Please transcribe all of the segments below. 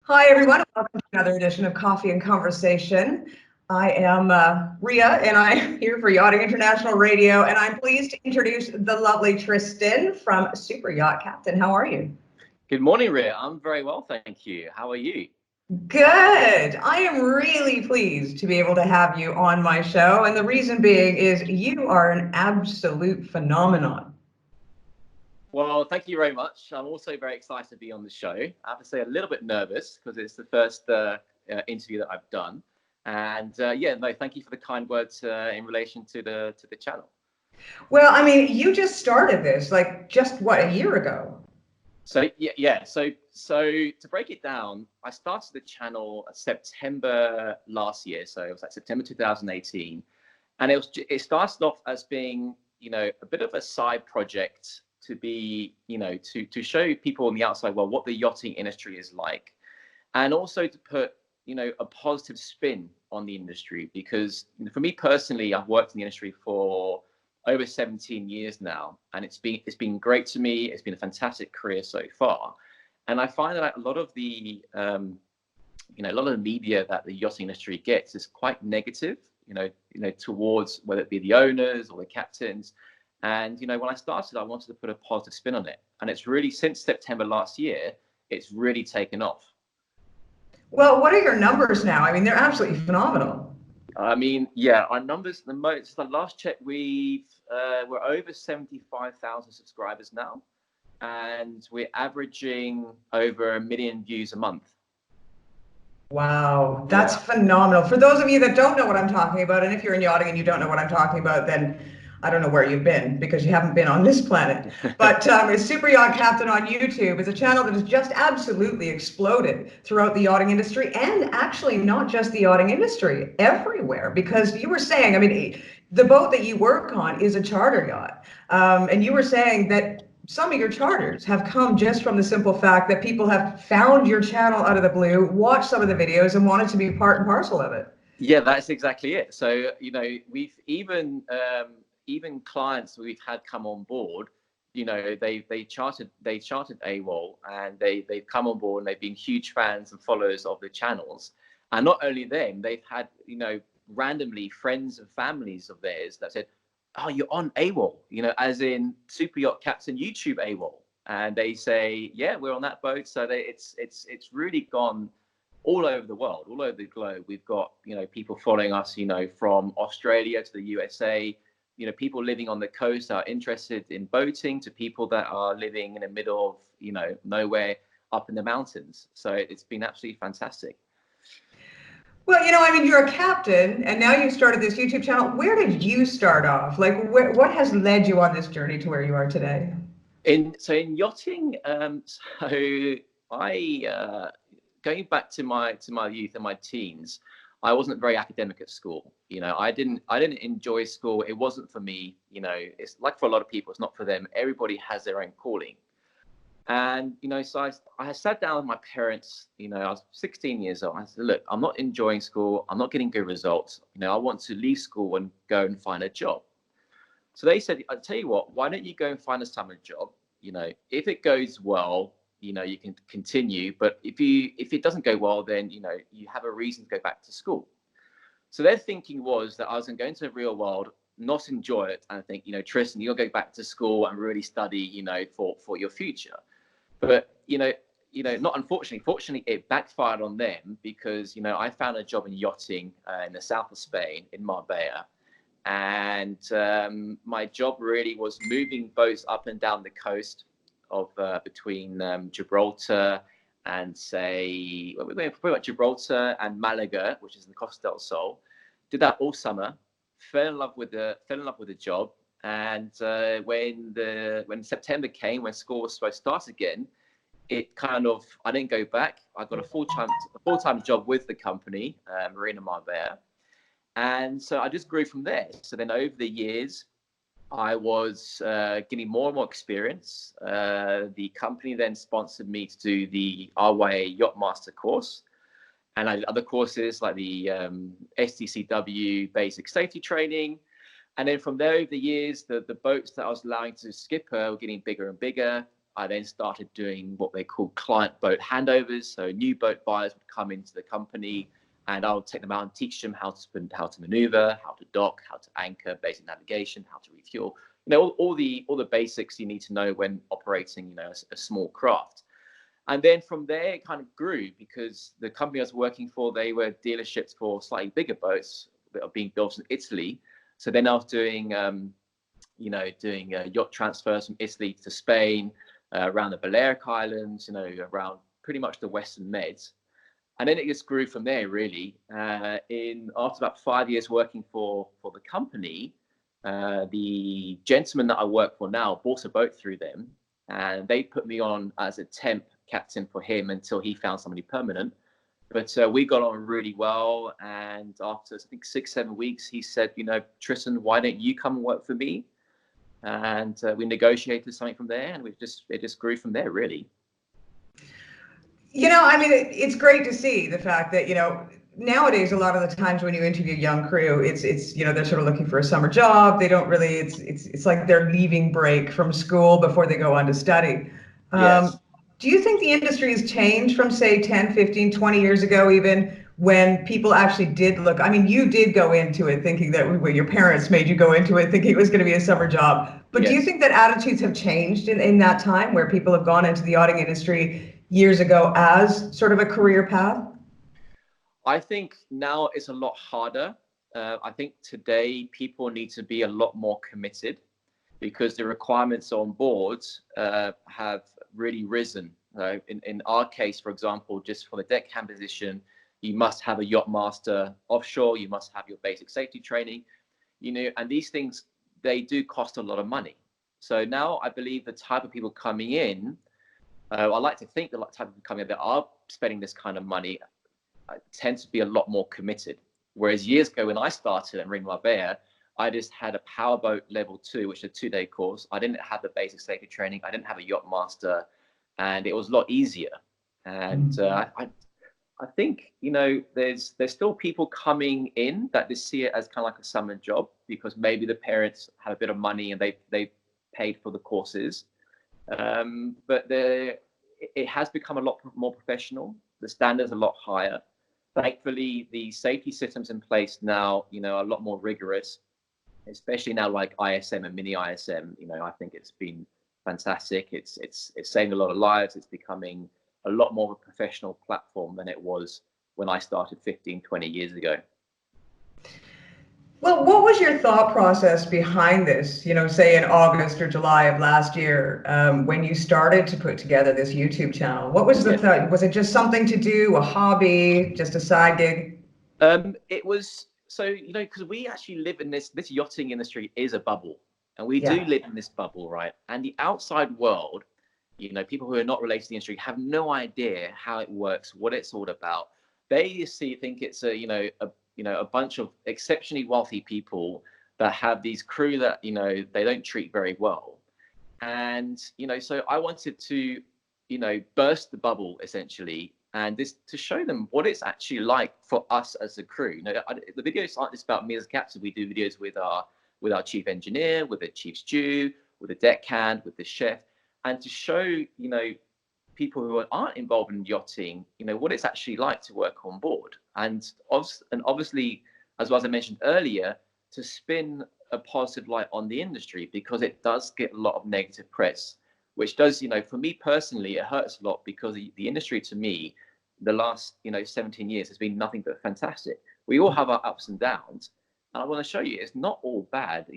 Hi, everyone. Welcome to another edition of Coffee and Conversation. I am Ria, and I'm here for Yachting International Radio, and I'm pleased to introduce the lovely Tristan from Super Yacht Captain. How are you? Good morning, Ria. I'm very well, thank you. How are you? Good. I am really pleased to be able to have you on my show, and the reason being is you are an absolute phenomenon. Well, thank you very much. I'm also very excited to be on the show. I have to say, a little bit nervous because it's the first interview that I've done. And yeah, no, thank you for the kind words in relation to the channel. Well, I mean, you just started this like just what, a year ago? So yeah. So to break it down, I started the channel September last year. So it was like September 2018, and it started off as being a bit of a side project to be to show people on the outside world what the yachting industry is like, and also to put a positive spin on the industry, because for me personally, I've worked in the industry for over 17 years now, and it's been great to me. It's been a fantastic career so far, and I find that a lot of the a lot of the media that the yachting industry gets is quite negative, towards whether it be the owners or the captains. And when I started, I wanted to put a positive spin on it, and it's really, since September last year, it's really taken off. Well, what are your numbers now? I mean, they're absolutely phenomenal. I mean, yeah, our numbers, the last check, we're over 75,000 subscribers now, and we're averaging over 1 million views a month. Wow, that's phenomenal. For those of you that don't know what I'm talking about, and if you're in yachting and you don't know what I'm talking about, then I don't know where you've been, because you haven't been on this planet. But Super Yacht Captain on YouTube is a channel that has just absolutely exploded throughout the yachting industry, and actually not just the yachting industry, everywhere. Because you were saying, I mean, the boat that you work on is a charter yacht, and you were saying that some of your charters have come just from the simple fact that people have found your channel out of the blue, watched some of the videos, and wanted to be part and parcel of it. Yeah, that's exactly it. So we've even clients we've had come on board. They charted AWOL, and they've come on board, and they've been huge fans and followers of the channels. And not only them, they've had randomly friends and families of theirs that said, "Oh, you're on AWOL," as in Super Yacht Captain YouTube AWOL, and they say, "Yeah, we're on that boat." So it's really gone all over the world, all over the globe. We've got people following us, from Australia to the USA. People living on the coast are interested in boating, to people that are living in the middle of nowhere up in the mountains. So it's been absolutely fantastic. Well, I mean, you're a captain, and now you've started this YouTube channel. Where did you start off? Like, what has led you on this journey to where you are today? In yachting, so I going back to my youth and my teens, I wasn't very academic at school. I didn't enjoy school. It wasn't for me. It's like for a lot of people, it's not for them. Everybody has their own calling. And so I sat down with my parents. I was 16 years old. I said, "Look, I'm not enjoying school. I'm not getting good results. I want to leave school and go and find a job." So they said, "I'll tell you what, why don't you go and find a summer job? If it goes well, you can continue. But if it doesn't go well, then you have a reason to go back to school." So their thinking was that I was going to go into the real world, not enjoy it, and think, "Tristan, you'll go back to school and really study, for your future." But not unfortunately. Fortunately, it backfired on them, because I found a job in yachting in the south of Spain, in Marbella. And my job really was moving boats up and down the coast of between Gibraltar and, say, well, we went pretty much Gibraltar and Malaga, which is in the Costa del Sol. Did that all summer. Fell in love with the job. And when September came, when school was supposed to start again, I didn't go back. I got a full-time job with the company, Marina Marbella. And so I just grew from there. So then over the years, I was getting more and more experience. The company then sponsored me to do the RYA Yacht Master course. And I did other courses like the STCW Basic Safety Training. And then from there, over the years, the boats that I was allowing to skipper were getting bigger and bigger. I then started doing what they call client boat handovers. So new boat buyers would come into the company, and I would take them out and teach them how to maneuver, how to dock, how to anchor, basic navigation, how to refuel. All the basics you need to know when operating, a small craft. And then from there, it kind of grew, because the company I was working for, they were dealerships for slightly bigger boats that are being built in Italy. So then I was doing, yacht transfers from Italy to Spain, around the Balearic Islands, around pretty much the Western Meds. And then it just grew from there, really. After about 5 years working for the company, the gentleman that I work for now bought a boat through them, and they put me on as a temp captain for him until he found somebody permanent. But we got on really well, and after I think 6-7 weeks, he said, Tristan, why don't you come and work for me? And we negotiated something from there, and it just grew from there, really. I mean, it's great to see the fact that, nowadays, a lot of the times when you interview young crew, it's they're sort of looking for a summer job. They don't really, it's like they're leaving break from school before they go on to study. Yes. Do you think the industry has changed from, say, 10, 15, 20 years ago, even when people actually did look? I mean, you did go into it thinking that your parents made you go into it thinking it was going to be a summer job. But do you Yes. think that attitudes have changed in that time, where people have gone into the yachting industry years ago as sort of a career path? I think now it's a lot harder. I think today people need to be a lot more committed, because the requirements on board have really risen. In our case, for example, just for the deckhand position, you must have a yacht master offshore. You must have your basic safety training, and these things, they do cost a lot of money. So now I believe the type of people coming in, I like to think the type of people coming in that are spending this kind of money tend to be a lot more committed. Whereas years ago, when I started at Marine Marbella, I just had a powerboat level 2, which is a 2-day course. I didn't have the basic safety training. I didn't have a yacht master, and it was a lot easier. And I think there's still people coming in that they see it as kind of like a summer job, because maybe the parents have a bit of money and they paid for the courses. But it has become a lot more professional. The standards are a lot higher. Thankfully, the safety systems in place now, are a lot more rigorous, especially now like ISM and mini ISM. I think it's been fantastic. It's saving a lot of lives. It's becoming a lot more of a professional platform than it was when I started 15, 20 years ago. Well, what was your thought process behind this, say in August or July of last year, when you started to put together this YouTube channel? What was the thought? Was it just something to do, a hobby, just a side gig? It was, so, because we actually live in this yachting industry is a bubble, and we do Yeah. live in this bubble, right? And the outside world, people who are not related to the industry have no idea how it works, what it's all about. They think it's a bunch of exceptionally wealthy people that have these crew that they don't treat very well. And so I wanted to burst the bubble, essentially, and this to show them what it's actually like for us as a crew. The videos aren't just about me as a captain. We do videos with our chief engineer, with the chief stew, with the deckhand, with the chef, and to show people who aren't involved in yachting, what it's actually like to work on board. And obviously, as well as I mentioned earlier, to spin a positive light on the industry, because it does get a lot of negative press, which does, for me personally, it hurts a lot, because the industry, to me, the last 17 years has been nothing but fantastic. We all have our ups and downs, and I want to show you it's not all bad.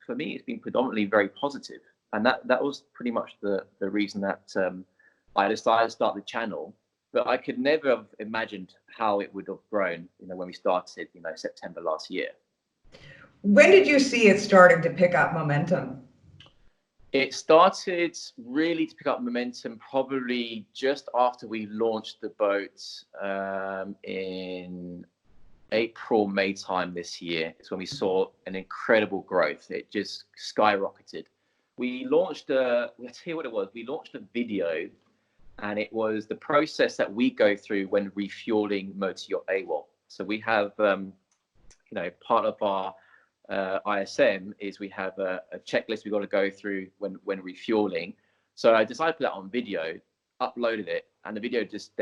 For me, it's been predominantly very positive, and that was pretty much the reason that I decided to start the channel. But I could never have imagined how it would have grown, when we started, September last year. When did you see it starting to pick up momentum? It started really to pick up momentum probably just after we launched the boat, in April, May time this year. It's when we saw an incredible growth. It just skyrocketed. We launched I'll tell you what it was. We launched a video, and it was the process that we go through when refueling motor yacht AWOL. So we have, part of our ISM is we have a checklist we've got to go through when refueling. So I decided to put that on video, uploaded it, and the video just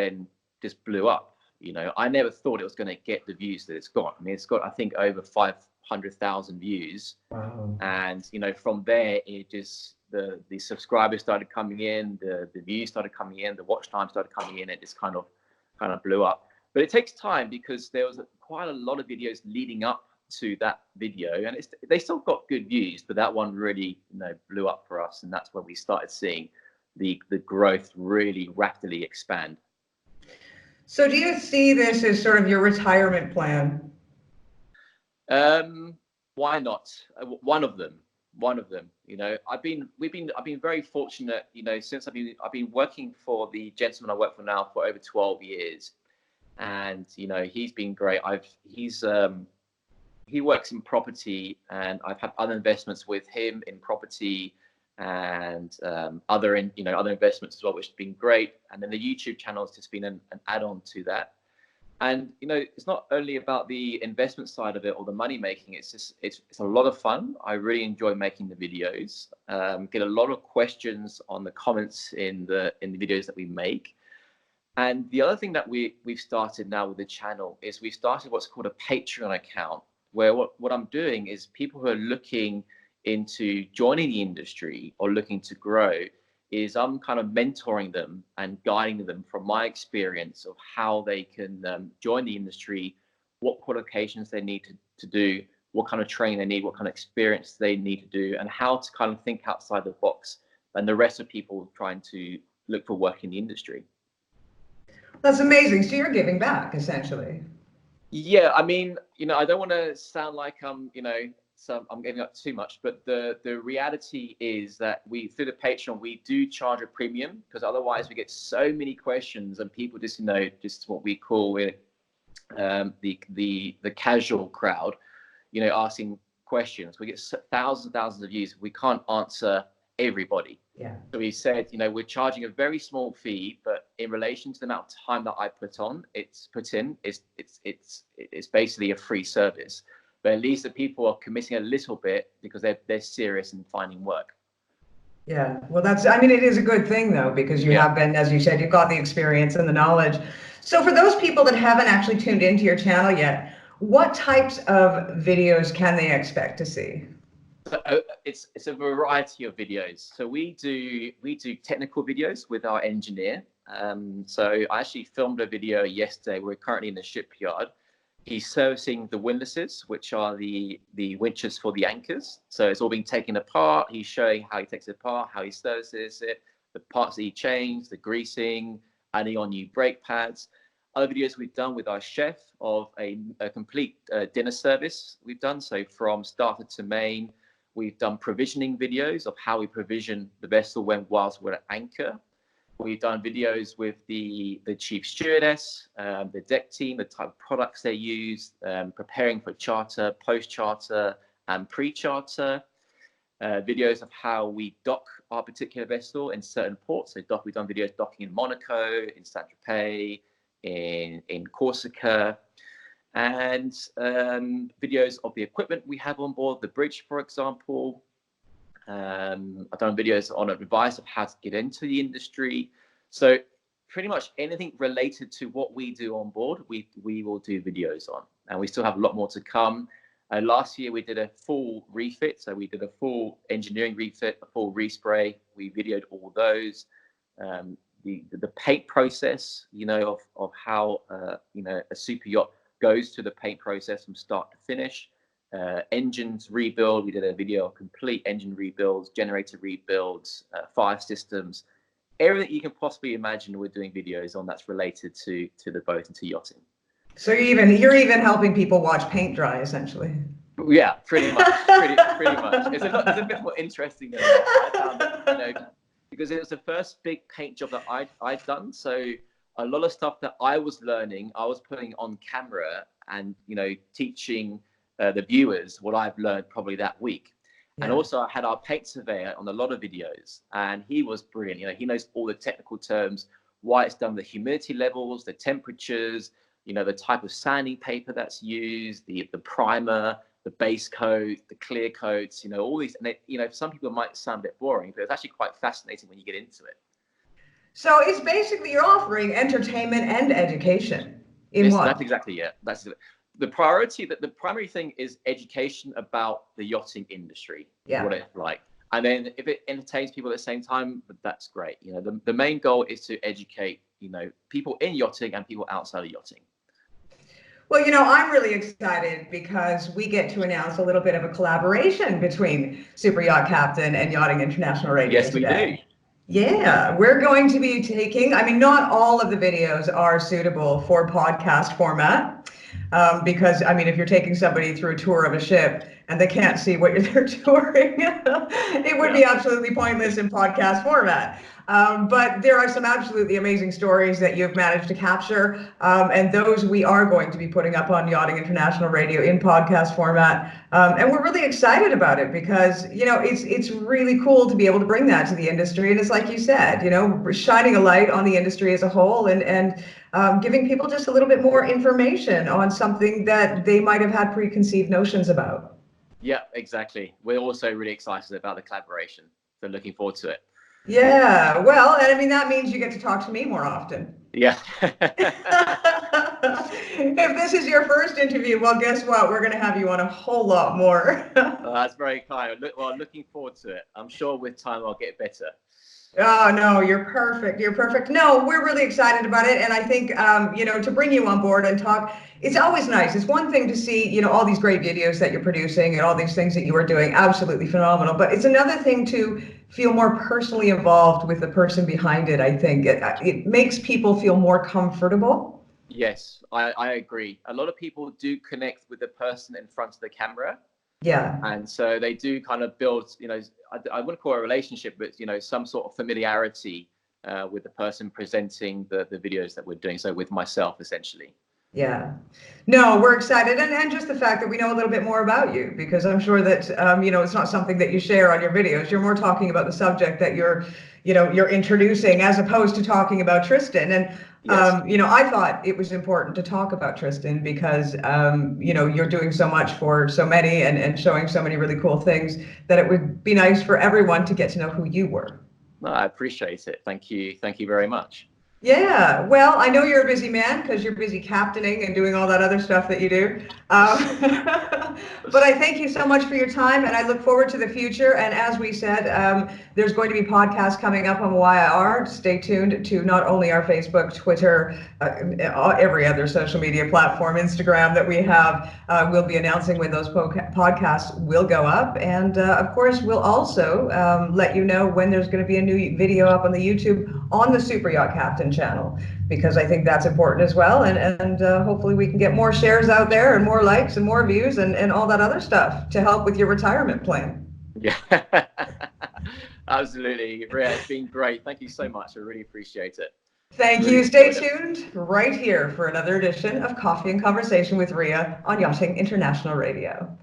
blew up. You know, I never thought it was going to get the views that it's got. I mean, it's got, I think, over 500,000 views. Wow. And, you know, from there, it just, the subscribers started coming in, the views started coming in, the watch time started coming in. It just kind of blew up. But it takes time because there was quite a lot of videos leading up to that video, and they still got good views, but that one really, you know, blew up for us. And that's when we started seeing the growth really rapidly expand. So do you see this as sort of your retirement plan? Why not? One of them. You know, I've been very fortunate. You know, since I've been working for the gentleman I work for now for over 12 years, and you know, he's been great. He works in property, and I've had other investments with him in property, and other investments as well, which has been great. And then the YouTube channel has just been an add-on to that. And you know, it's not only about the investment side of it or the money making. It's a lot of fun. I really enjoy making the videos. Get a lot of questions on the comments in the videos that we make. And the other thing that we've started now with the channel is we started what's called a Patreon account, where what I'm doing is people who are looking into joining the industry or looking to grow, is I'm kind of mentoring them and guiding them from my experience of how they can join the industry, what qualifications they need to do, what kind of training they need, what kind of experience they need to do, and how to kind of think outside the box than the rest of people trying to look for work in the industry. That's amazing. So you're giving back, essentially. Yeah, I mean, you know, I don't want to sound like you know, so I'm giving up too much, but the reality is that through the Patreon, we do charge a premium, because otherwise we get so many questions and people just, you know, just what we call it, the casual crowd, you know, asking questions. We get thousands and thousands of views. We can't answer everybody. Yeah. So we said, you know, we're charging a very small fee, but in relation to the amount of time that I put in, it's basically a free service. But at least the people are committing a little bit because they're serious in finding work. Yeah, well, I mean, it is a good thing though, because you have been, as you said, you've got the experience and the knowledge. So for those people that haven't actually tuned into your channel yet, what types of videos can they expect to see? So it's a variety of videos. So we do technical videos with our engineer. So I actually filmed a video yesterday. We're currently in the shipyard. He's servicing the windlasses, which are the winches for the anchors. So it's all being taken apart. He's showing how he takes it apart, how he services it, the parts that he changed, the greasing, adding on new brake pads. Other videos we've done with our chef of a complete dinner service we've done. So from starter to main, we've done provisioning videos of how we provision the vessel whilst we're at anchor. We've done videos with the chief stewardess, the deck team, the type of products they use, preparing for charter, post-charter, and pre-charter. Videos of how we dock our particular vessel in certain ports. So we've done videos docking in Monaco, in Saint-Tropez, in Corsica, and videos of the equipment we have on board, the bridge, for example. I've done videos on advice of how to get into the industry. So pretty much anything related to what we do on board, we will do videos on, and we still have a lot more to come. Last year we did a full refit, so we did a full engineering refit, a full respray. We videoed all those. The paint process, you know, of how you know, a super yacht goes to the paint process from start to finish. Engines rebuild, we did a video of complete engine rebuilds, generator rebuilds, fire systems, everything you can possibly imagine we're doing videos on that's related to the boat and to yachting. So you're even helping people watch paint dry, essentially. Yeah, pretty much. pretty much. It's a bit more interesting than that. I found that, you know, because it was the first big paint job that I'd done. So a lot of stuff that I was learning, I was putting on camera and, you know, teaching the viewers what I've learned probably that week. Yeah. And also I had our paint surveyor on a lot of videos, and he was brilliant. You know, he knows all the technical terms, why it's done, the humidity levels, the temperatures, you know, the type of sanding paper that's used, the primer, the base coat, the clear coats, all these, and some people might sound a bit boring, but it's actually quite fascinating when you get into it. So it's basically you're offering entertainment and education in one. That's exactly it. That's the priority. That the primary thing is education about the yachting industry, what it's like, and then if it entertains people at the same time, that's great. The main goal is to educate people in yachting and people outside of yachting. Well, I'm really excited because we get to announce a little bit of a collaboration between Super Yacht Captain and Yachting International Radio Yes, today. We do. Yeah, we're going to be taking, not all of the videos are suitable for podcast format, because, if you're taking somebody through a tour of a ship and they can't see what they're touring, it would be absolutely pointless in podcast format. But there are some absolutely amazing stories that you've managed to capture, and those we are going to be putting up on Yachting International Radio in podcast format. And we're really excited about it because, it's really cool to be able to bring that to the industry. And it's like you said, shining a light on the industry as a whole and giving people just a little bit more information on something that they might have had preconceived notions about. Yeah, exactly. We're also really excited about the collaboration. So looking forward to it. Yeah, well, and that means you get to talk to me more often. Yeah. If this is your first interview, well, guess what? We're going to have you on a whole lot more. That's very kind. Well, looking forward to it. I'm sure with time I'll get better. Oh, no, you're perfect. You're perfect. No, we're really excited about it. And I think, to bring you on board and talk, it's always nice. It's one thing to see, all these great videos that you're producing and all these things that you are doing, absolutely phenomenal. But it's another thing to feel more personally involved with the person behind it. I think it makes people feel more comfortable. Yes, I agree. A lot of people do connect with the person in front of the camera. Yeah. And so they do kind of build, I wouldn't call it a relationship, but, some sort of familiarity with the person presenting the videos that we're doing. So with myself, essentially. Yeah. No, we're excited. And just the fact that we know a little bit more about you, because I'm sure that, it's not something that you share on your videos. You're more talking about the subject that you're introducing as opposed to talking about Tristan. And, yes. I thought it was important to talk about Tristan because, you're doing so much for so many and showing so many really cool things that it would be nice for everyone to get to know who you were. No, I appreciate it. Thank you. Thank you very much. Yeah, well, I know you're a busy man because you're busy captaining and doing all that other stuff that you do. But I thank you so much for your time, and I look forward to the future. And as we said, there's going to be podcasts coming up on YIR. Stay tuned to not only our Facebook, Twitter, every other social media platform, Instagram that we have. We'll be announcing when those podcasts will go up. And of course, we'll also let you know when there's going to be a new video up on the YouTube on the Super Yacht Captain channel, because I think that's important as well. And hopefully we can get more shares out there and more likes and more views and all that other stuff to help with your retirement plan. Yeah, absolutely. Ria, it's been great. Thank you so much. I really appreciate it. Thank you. Stay tuned right here for another edition of Coffee and Conversation with Ria on Yachting International Radio.